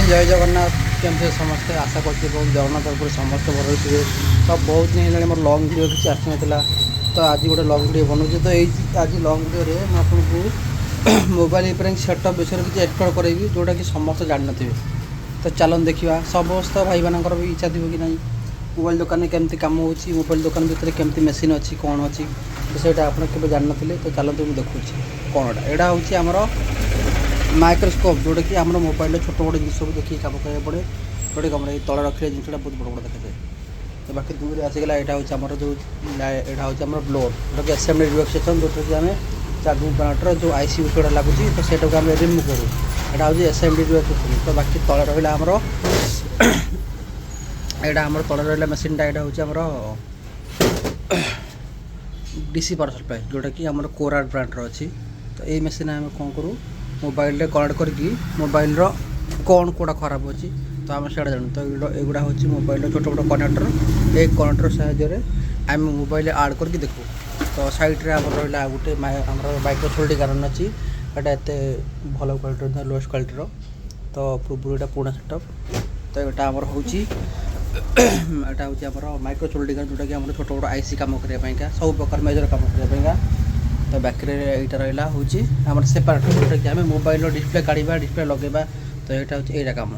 जय जगन्नाथ केमती समस्ते आशा करते जगन्नाथ तरफ समस्त भल रही तो बहुत दिन है मोर लंग भिडियो किसी आसी ना तो आज गोटे लंग भिडियो बनाऊँ तो ये आज लंग भिडियो मुझे मोबाइल पर सेटअप विषय किसी एक्सप्लोर करेबी जोटा कि समस्त जान थे तो चलन देखा समस्त भाई मानकर भी इच्छा थी कि ना मोबाइल दुकान में केमती कम हो मोबाइल दुकान भितर केमती मेसीन अच्छी कौन अच्छी तो सहीटा आप जान ना तो चलते मुझे देखुची कौनटा यहाँ हूँ आमर माइक्रोस्कोप जोटा कि आम मोबाइल छोट बड़ जिन सब देखिए कम करा पड़े जोटे कम तले रखिले जिनटा बहुत बड़ बड़ देखा जाए तो बाकी दूर आसीगला यहाँ हूँ जो यहाँ हूँ ब्लोअर जोटा कि एसेंबली रिलैक्सेशन जोटा कि आम चार्जिंग कनेक्टर जो आईसी गुड़ा लगुच तो सेटा को आम रिमूव करूँ यहाँ हूँ एसेंबली रिलैक्सेशन तो बाकी तले रहा आमर यहाँ आम तले रहा मेसीनटा यहाँ हूँ डीसी पावर सप्लाई जोटा कि आम कोराट ब्रांडर अच्छी तो ये मेसीन आम कौन करूँ मोबाइल रे कनेक्ट करके मोबाइल कौन कौटा खराब अच्छी तो आम से जानू तो युवा हूँ मोबाइल छोट छोट कनेक्टर एक कनेक्टर साहाय्य आम मोबाइल आड करके देखू तो साइड्रे आम रहा गोटे माइक्रो सोल्टी कारण अच्छी यहाँ एत भल क्वालिटी लोएस्ट क्वालिटीर तो पूर्व यहाँ पुराना सेटअप तो यहाँ आमर हूँ यहाँ हूँ आम माइक्रो सोल्टी कारण जोटा कि छोट छोट आईसी कम करने सब प्रकार मेजर कम करने तो बाकी यहाँ रहा हूँ आम सेपारेट जोटा कि आम मोबाइल डिस्प्ले काढ़ा डिस्प्ले लगेगा तो यहाँ हूँ यहाँ कम